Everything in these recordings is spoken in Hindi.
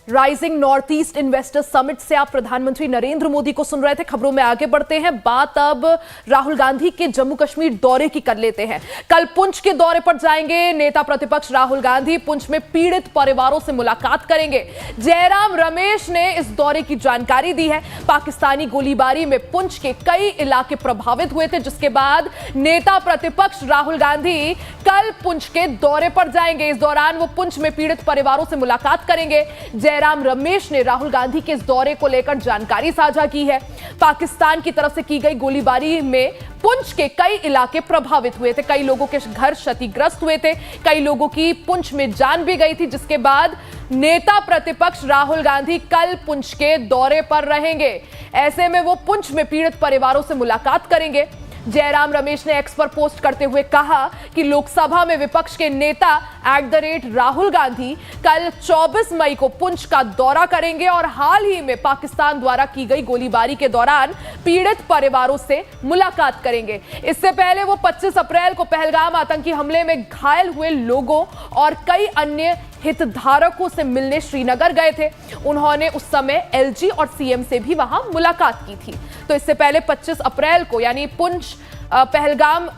Rising north east investor summit से आप प्रधानमंत्री नरेंद्र मोदी को सुन रहे थे। खबरों में आगे बढ़ते हैं। बात अब राहुल गांधी के जम्मू कश्मीर दौरे की कर लेते हैं। कल पुंछ के दौरे पर जाएंगे नेता प्रतिपक्ष राहुल गांधी। पुंछ में पीड़ित परिवारों से मुलाकात करेंगे। जयराम रमेश ने इस दौरे की जानकारी दी है। पाकिस्तानी गोलीबारी में पुंछ के कई इलाके प्रभावित हुए थे, जिसके बाद नेता प्रतिपक्ष राहुल गांधी कल पुंछ के दौरे पर जाएंगे। इस दौरान वो पुंछ में पीड़ित परिवारों से मुलाकात करेंगे। जयराम रमेश ने राहुल गांधी के इस दौरे को लेकर जानकारी साझा की है। पाकिस्तान की तरफ से की गई गोलीबारी में पुंछ के कई इलाके प्रभावित हुए थे। कई लोगों के घर क्षतिग्रस्त हुए थे। कई लोगों की पुंछ में जान भी गई थी, जिसके बाद नेता प्रतिपक्ष राहुल गांधी कल पुंछ के दौरे पर रहेंगे। ऐसे में वो पुंछ में पीड़ित परिवारों से मुलाकात करेंगे। जयराम रमेश ने एक्स पर पोस्ट करते हुए कहा कि लोकसभा में विपक्ष के नेता @राहुल गांधी कल 24 मई को पुंछ का दौरा करेंगे और हाल ही में पाकिस्तान द्वारा की गई गोलीबारी के दौरान पीड़ित परिवारों से मुलाकात करेंगे। इससे पहले वो 25 अप्रैल को पहलगाम आतंकी हमले में घायल हुए लोगों और कई अन्य हितधारकों से मिलने श्रीनगर गए थे। उन्होंने उस समय एलजी और सीएम से भी वहां मुलाकात की थी। तो इससे पहले 25 अप्रैल को यानी पुंछ पहलगाम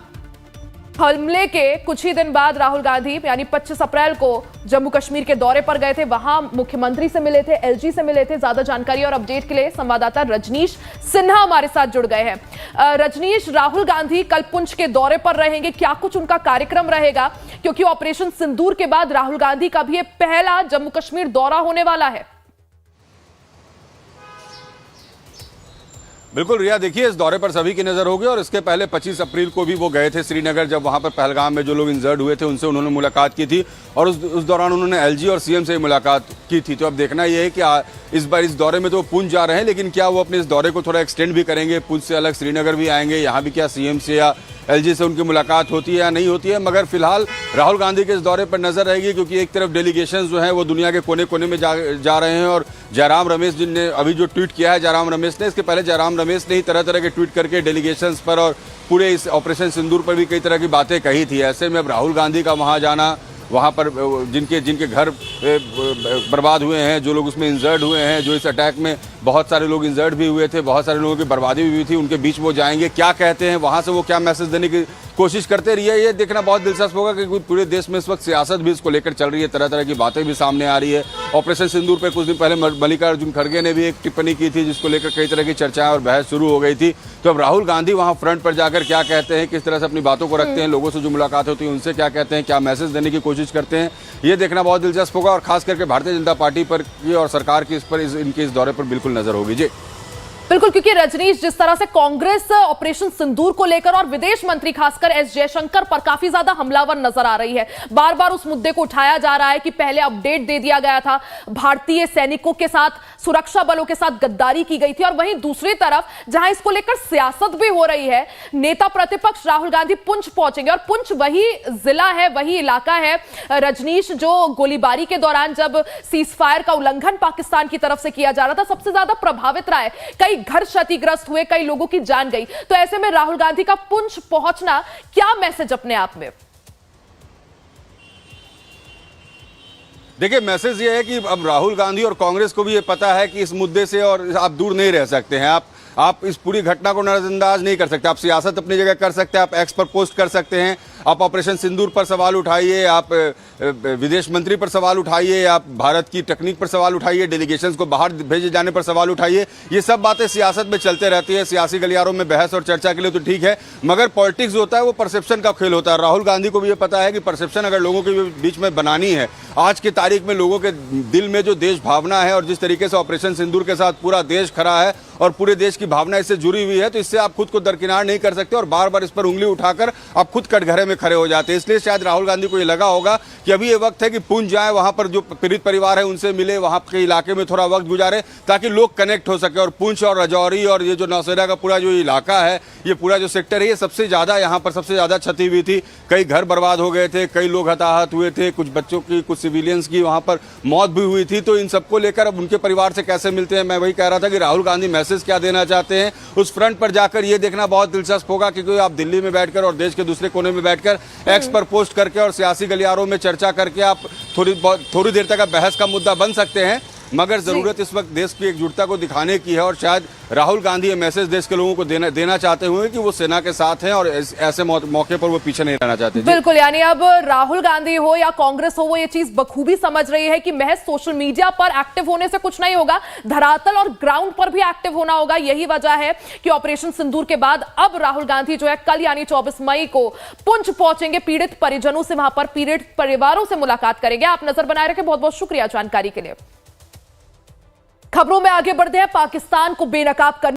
हमले के कुछ ही दिन बाद राहुल गांधी यानी 25 अप्रैल को जम्मू कश्मीर के दौरे पर गए थे। वहां मुख्यमंत्री से मिले थे, एलजी से मिले थे। ज्यादा जानकारी और अपडेट के लिए संवाददाता रजनीश सिन्हा हमारे साथ जुड़ गए हैं। रजनीश, राहुल गांधी कल पुंछ के दौरे पर रहेंगे, क्या कुछ उनका कार्यक्रम रहेगा? क्योंकि ऑपरेशन सिंदूर के बाद राहुल गांधी का भी पहला जम्मू कश्मीर दौरा होने वाला है। बिल्कुल रिया, देखिए इस दौरे पर सभी की नजर होगी और इसके पहले 25 अप्रैल को भी वो गए थे श्रीनगर, जब वहां पर पहलगाम में जो लोग इंजर्ड हुए थे उनसे उन्होंने मुलाकात की थी और उस दौरान उन्होंने एलजी और सीएम से मुलाकात की थी। तो अब देखना यह है कि इस बार इस दौरे में तो वो पुंछ जा रहे हैं, लेकिन क्या वो अपने इस दौरे को थोड़ा एक्सटेंड भी करेंगे? पुंछ से अलग श्रीनगर भी आएंगे, यहाँ भी क्या सीएम से या एलजी से उनकी मुलाकात होती है या नहीं होती है? मगर फिलहाल राहुल गांधी के इस दौरे पर नजर रहेगी, क्योंकि एक तरफ डेलीगेशन जो है वो दुनिया के कोने कोने में जा रहे हैं। और जयराम रमेश जिनने अभी जो ट्वीट किया है जयराम रमेश ने, इसके पहले जयराम रमेश ने ही तरह तरह के ट्वीट करके डेलीगेशंस पर और पूरे इस ऑपरेशन सिंदूर पर भी कई तरह की बातें कही थी। ऐसे में अब राहुल गांधी का वहाँ जाना, वहाँ पर जिनके घर बर्बाद हुए हैं, जो लोग उसमें इंजर्ड हुए हैं, जो इस अटैक में बहुत सारे लोग इंजर्ड भी हुए थे, बहुत सारे लोगों की बर्बादी भी हुई थी, उनके बीच वो जाएंगे, क्या कहते हैं वहाँ से, वो क्या मैसेज देने की कोशिश करते रही है, ये देखना बहुत दिलचस्प होगा। क्योंकि पूरे देश में इस वक्त सियासत भी इसको लेकर चल रही है, तरह तरह की बातें भी सामने आ रही है। ऑपरेशन सिंदूर पर कुछ दिन पहले मल्लिकार्जुन खड़गे ने भी एक टिप्पणी की थी, जिसको लेकर कई तरह की चर्चाएं और बहस शुरू हो गई थी। तो अब राहुल गांधी वहाँ फ्रंट पर जाकर क्या कहते हैं, किस तरह से अपनी बातों को रखते हैं, लोगों से जो मुलाकात होती है उनसे क्या कहते हैं, क्या मैसेज देने की कोशिश करते हैं, ये देखना बहुत दिलचस्प होगा। और खास करके भारतीय जनता पार्टी पर और सरकार की इनके इस दौरे पर बिल्कुल नजर होगी। जी बिल्कुल, क्योंकि रजनीश, जिस तरह से कांग्रेस ऑपरेशन सिंदूर को लेकर और विदेश मंत्री खासकर एस जयशंकर पर काफी ज्यादा हमलावर नजर आ रही है, बार बार उस मुद्दे को उठाया जा रहा है कि पहले अपडेट दे दिया गया था, भारतीय सैनिकों के साथ, सुरक्षा बलों के साथ गद्दारी की गई थी, और वहीं दूसरी तरफ जहां इसको लेकर सियासत भी हो रही है, नेता प्रतिपक्ष राहुल गांधी पुंछ पहुंचेंगे। और पुंछ वही जिला है, वही इलाका है रजनीश, जो गोलीबारी के दौरान जब सीजफायर का उल्लंघन पाकिस्तान की तरफ से किया जा रहा था, सबसे ज्यादा प्रभावित रहा है। कई घर क्षतिग्रस्त हुए, कई लोगों की जान गई। तो ऐसे में राहुल गांधी का पुंछ पहुंचना क्या मैसेज अपने आप में? देखिए, मैसेज ये है कि अब राहुल गांधी और कांग्रेस को भी ये पता है कि इस मुद्दे से और आप दूर नहीं रह सकते हैं। आप इस पूरी घटना को नजरअंदाज नहीं कर सकते। आप सियासत अपनी जगह कर सकते हैं, आप एक्स पर पोस्ट कर सकते हैं, आप ऑपरेशन सिंदूर पर सवाल उठाइए, आप विदेश मंत्री पर सवाल उठाइए, आप भारत की टेक्निक पर सवाल उठाइए, डेलीगेशंस को बाहर भेजे जाने पर सवाल उठाइए। ये सब बातें सियासत में चलते रहती है, सियासी गलियारों में बहस और चर्चा के लिए तो ठीक है, मगर पॉलिटिक्स जो होता है वो परसेप्शन का खेल होता है। राहुल गांधी को भी ये पता है कि परसेप्शन अगर लोगों के बीच में बनानी है, आज की तारीख में लोगों के दिल में जो देश भावना है और जिस तरीके से ऑपरेशन सिंदूर के साथ पूरा देश खड़ा है और पूरे देश की भावना इससे जुड़ी हुई है, तो इससे आप खुद को दरकिनार नहीं कर सकते और बार बार इस पर उंगली उठाकर आप खुद कटघरे में खड़े हो जाते हैं। इसलिए शायद राहुल गांधी को ये लगा होगा कि अभी ये वक्त है कि पुंछ जाए, वहां पर जो पीड़ित परिवार है उनसे मिले, वहां के इलाके में थोड़ा वक्त गुजारे, ताकि लोग कनेक्ट हो सके। और पुंछ और राजौरी और ये जो नौशेरा का पूरा जो इलाका है, ये पूरा जो सेक्टर है, ये सबसे ज्यादा यहाँ पर सबसे ज्यादा क्षति हुई थी। कई घर बर्बाद हो गए थे, कई लोग हताहत हुए थे, कुछ बच्चों की, कुछ सिविलियंस की वहां पर मौत भी हुई थी। तो इन सबको लेकर अब उनके परिवार से कैसे मिलते हैं, मैं वही कह रहा था कि राहुल गांधी मैसेज क्या देना चाहते हैं, उस फ्रंट पर जाकर ये देखना बहुत दिलचस्प होगा। क्योंकि आप दिल्ली में बैठकर और देश के दूसरे कोने में बैठकर एक्स पर पोस्ट करके और सियासी गलियारों में चर्चा करके आप थोड़ी देर तक बहस का मुद्दा बन सकते हैं, मगर जरूरत इस वक्त देश की एकजुटता को दिखाने की है और शायद राहुल गांधी ये मैसेज देश के लोगों को देना चाहते हुए कि वो सेना के साथ हैं और ऐसे मौके पर वो पीछे नहीं रहना चाहते। बिल्कुल, यानी अब राहुल गांधी हो या कांग्रेस हो, वो ये चीज बखूबी समझ रही है कि महज सोशल मीडिया पर एक्टिव होने से कुछ नहीं होगा, धरातल और ग्राउंड पर भी एक्टिव होना होगा। यही वजह है कि ऑपरेशन सिंदूर के बाद अब राहुल गांधी जो है कल यानी 24 मई को पुंछ पहुंचेंगे, पीड़ित परिजनों से, वहां पर पीड़ित परिवारों से मुलाकात करेंगे। आप नजर बनाए रखें। बहुत बहुत शुक्रिया जानकारी के लिए। खबरों में आगे बढ़ते हैं। पाकिस्तान को बेनकाब करने